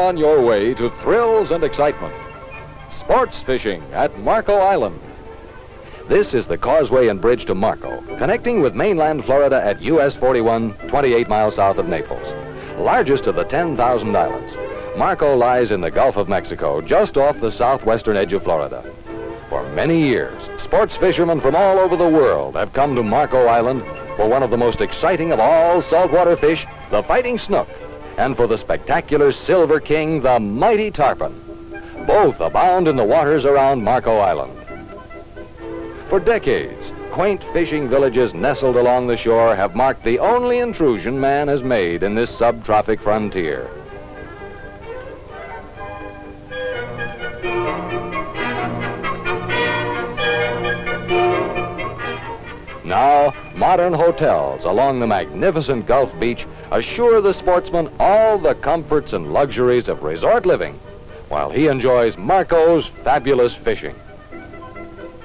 on your way to thrills and excitement. Sports fishing at Marco Island. This is the causeway and bridge to Marco, connecting with mainland Florida at US 41, 28 miles south of Naples. Largest of the 10,000 islands, Marco lies in the Gulf of Mexico, just off the southwestern edge of Florida. For many years, sports fishermen from all over the world have come to Marco Island for one of the most exciting of all saltwater fish, the fighting snook, and for the spectacular silver king, the mighty tarpon. Both abound in the waters around Marco Island. For decades, quaint fishing villages nestled along the shore have marked the only intrusion man has made in this subtropic frontier. Now, modern hotels along the magnificent Gulf Beach assure the sportsman all the comforts and luxuries of resort living, while he enjoys Marco's fabulous fishing.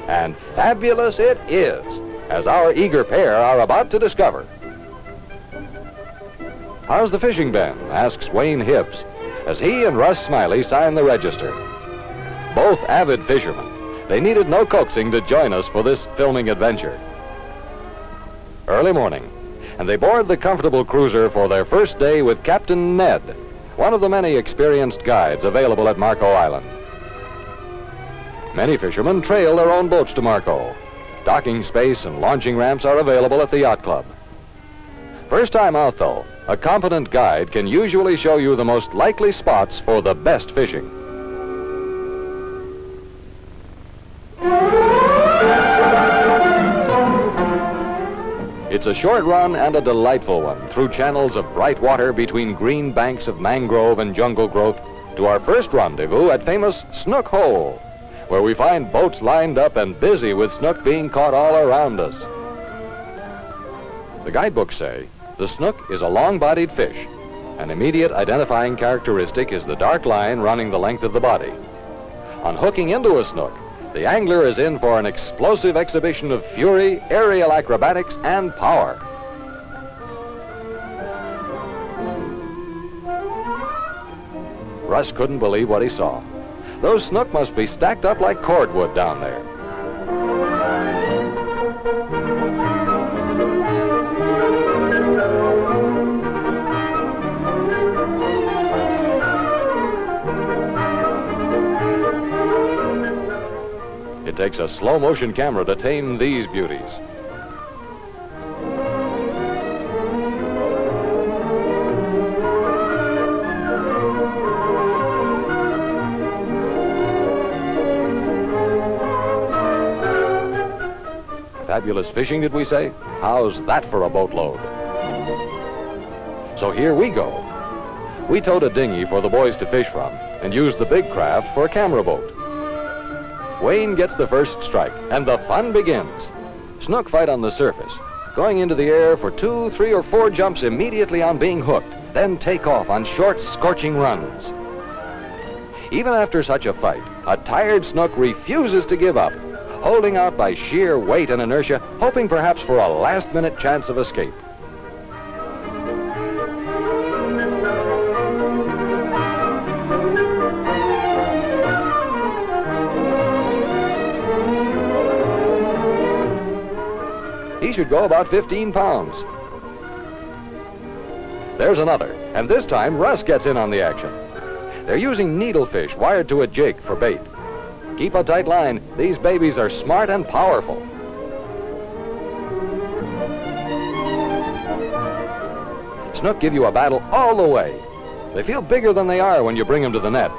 And fabulous it is, as our eager pair are about to discover. "How's the fishing been?" asks Wayne Hibbs, as he and Russ Smiley sign the register. Both avid fishermen, they needed no coaxing to join us for this filming adventure. Early morning, and they board the comfortable cruiser for their first day with Captain Ned, one of the many experienced guides available at Marco Island. Many fishermen trail their own boats to Marco. Docking space and launching ramps are available at the yacht club. First time out, though, a competent guide can usually show you the most likely spots for the best fishing. It's a short run and a delightful one through channels of bright water between green banks of mangrove and jungle growth to our first rendezvous at famous Snook Hole, where we find boats lined up and busy with snook being caught all around us. The guidebooks say the snook is a long-bodied fish. An immediate identifying characteristic is the dark line running the length of the body. On hooking into a snook, the angler is in for an explosive exhibition of fury, aerial acrobatics, and power. Russ couldn't believe what he saw. Those snook must be stacked up like cordwood down there. It takes a slow-motion camera to tame these beauties. Fabulous fishing, did we say? How's that for a boatload? So here we go. We towed a dinghy for the boys to fish from and used the big craft for a camera boat. Wayne gets the first strike, and the fun begins. Snook fight on the surface, going into the air for 2, 3, or 4 jumps immediately on being hooked, then take off on short, scorching runs. Even after such a fight, a tired snook refuses to give up, holding out by sheer weight and inertia, hoping perhaps for a last-minute chance of escape. He should go about 15 pounds. There's another, and this time Russ gets in on the action. They're using needlefish wired to a jig for bait. Keep a tight line. These babies are smart and powerful. Snook give you a battle all the way. They feel bigger than they are when you bring them to the net.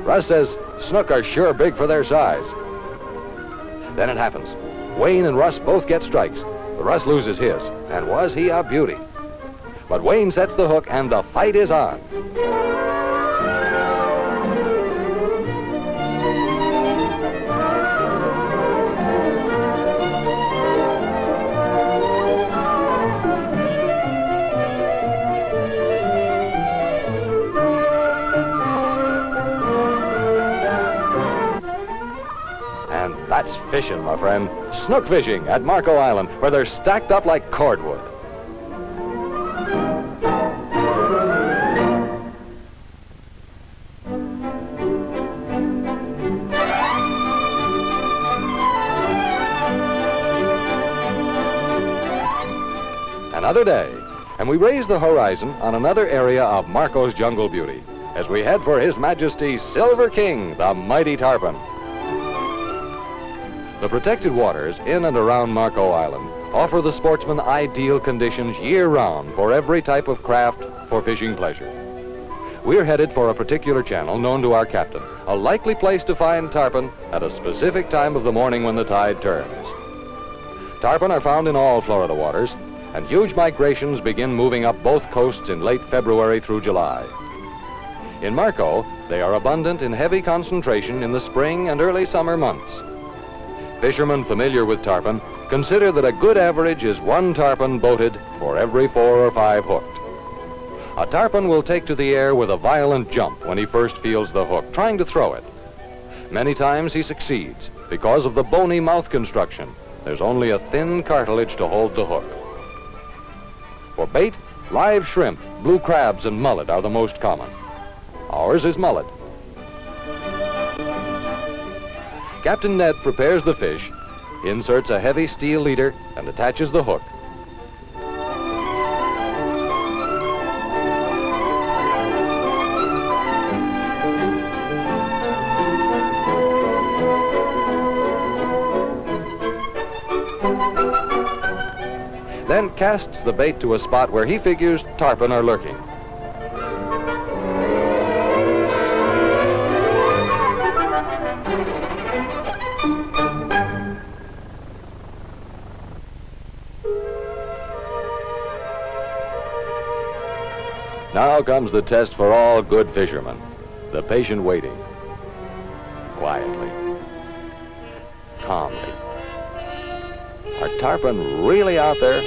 Russ says snook are sure big for their size. Then it happens. Wayne and Russ both get strikes. Russ loses his, and was he a beauty? But Wayne sets the hook, and the fight is on. That's fishing, my friend. Snook fishing at Marco Island, where they're stacked up like cordwood. Another day, and we raise the horizon on another area of Marco's jungle beauty as we head for His Majesty's Silver King, the mighty Tarpon. The protected waters in and around Marco Island offer the sportsman ideal conditions year-round for every type of craft for fishing pleasure. We're headed for a particular channel known to our captain, a likely place to find tarpon at a specific time of the morning when the tide turns. Tarpon are found in all Florida waters, and huge migrations begin moving up both coasts in late February through July. In Marco, they are abundant in heavy concentration in the spring and early summer months. Fishermen familiar with tarpon consider that a good average is 1 tarpon boated for every 4 or 5 hooked. A tarpon will take to the air with a violent jump when he first feels the hook, trying to throw it. Many times he succeeds because of the bony mouth construction. There's only a thin cartilage to hold the hook. For bait, live shrimp, blue crabs, and mullet are the most common. Ours is mullet. Captain Ned prepares the fish, inserts a heavy steel leader, and attaches the hook. Then casts the bait to a spot where he figures tarpon are lurking. Now comes the test for all good fishermen, the patient waiting. Quietly, calmly. Are tarpon really out there?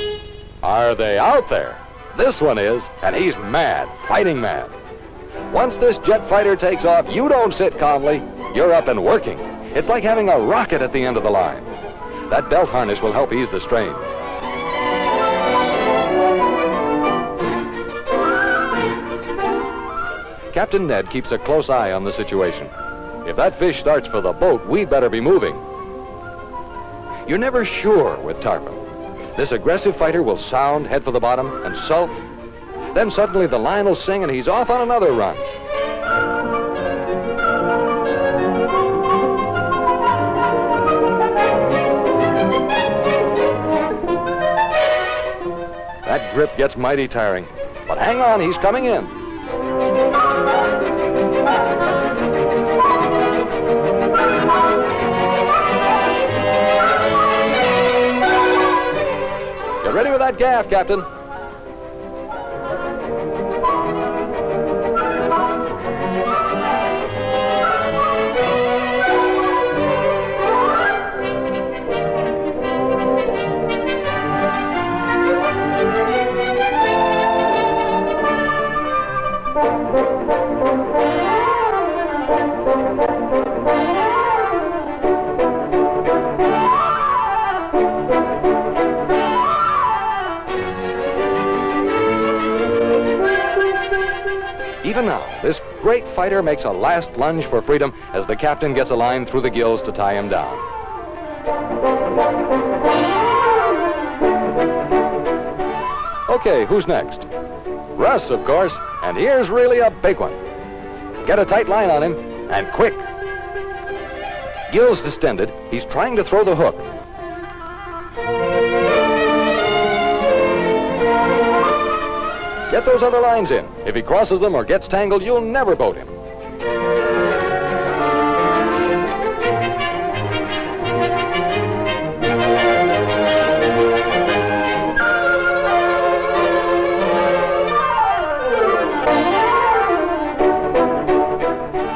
Are they out there? This one is, and he's mad, fighting mad. Once this jet fighter takes off, you don't sit calmly. You're up and working. It's like having a rocket at the end of the line. That belt harness will help ease the strain. Captain Ned keeps a close eye on the situation. If that fish starts for the boat, we'd better be moving. You're never sure with tarpon. This aggressive fighter will sound, head for the bottom, and sulk. Then suddenly the line will sing and he's off on another run. That grip gets mighty tiring. But hang on, he's coming in. Get ready with that gaff, Captain. Even now, this great fighter makes a last lunge for freedom as the captain gets a line through the gills to tie him down. Okay, who's next? Russ, of course, and here's really a big one. Get a tight line on him, and quick. Gills distended, he's trying to throw the hook. Get those other lines in. If he crosses them or gets tangled, you'll never boat him.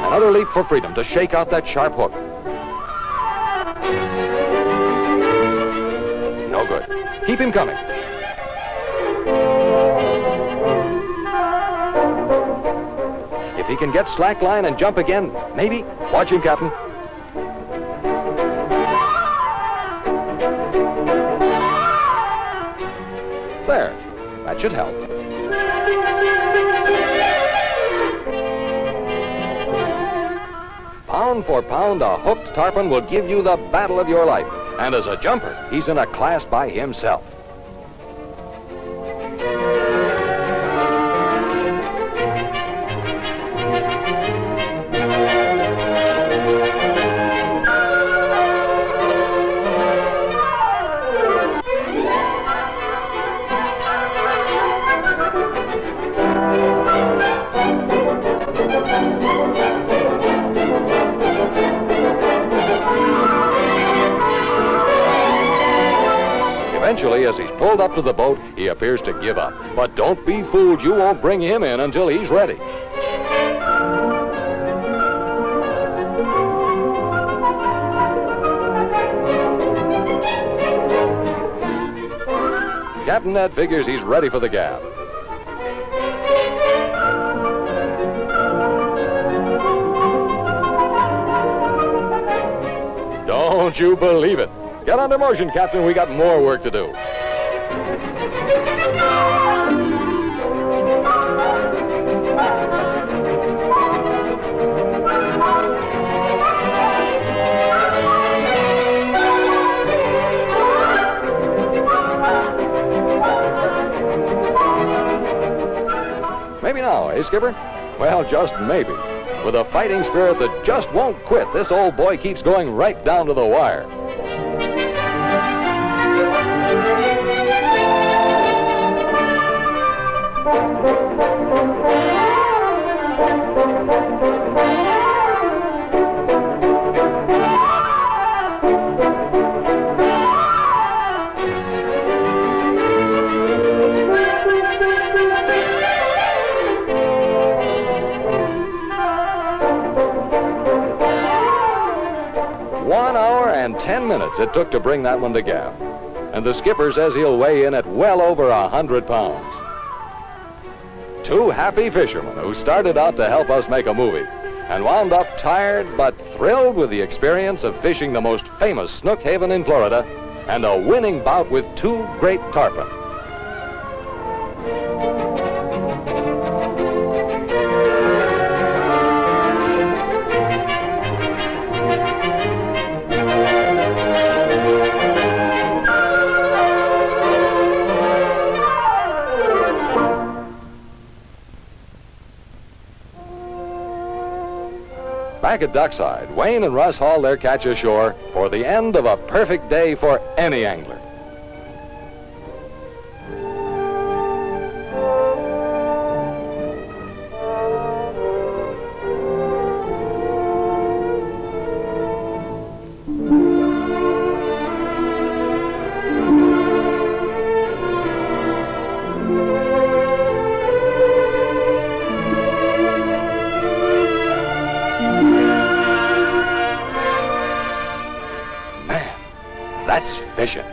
Another leap for freedom to shake out that sharp hook. No good. Keep him coming. If he can get slack line and jump again, maybe. Watch him, Captain. should help. Pound for pound, a hooked tarpon will give you the battle of your life. And as a jumper, he's in a class by himself. Eventually, as he's pulled up to the boat, he appears to give up. But don't be fooled, you won't bring him in until he's ready. Captain Ned figures he's ready for the gab. Don't you believe it? Get under motion, Captain. We got more work to do. Maybe now, eh, Skipper? Well, just maybe. With a fighting spirit that just won't quit, this old boy keeps going right down to the wire. One hour and 10 minutes it took to bring that one to gab. And the skipper says he'll weigh in at well over 100 pounds. Two happy fishermen who started out to help us make a movie and wound up tired but thrilled with the experience of fishing the most famous snook haven in Florida and a winning bout with two great tarpon. Back at Dockside, Wayne and Russ haul their catch ashore for the end of a perfect day for any angler. That's fishing.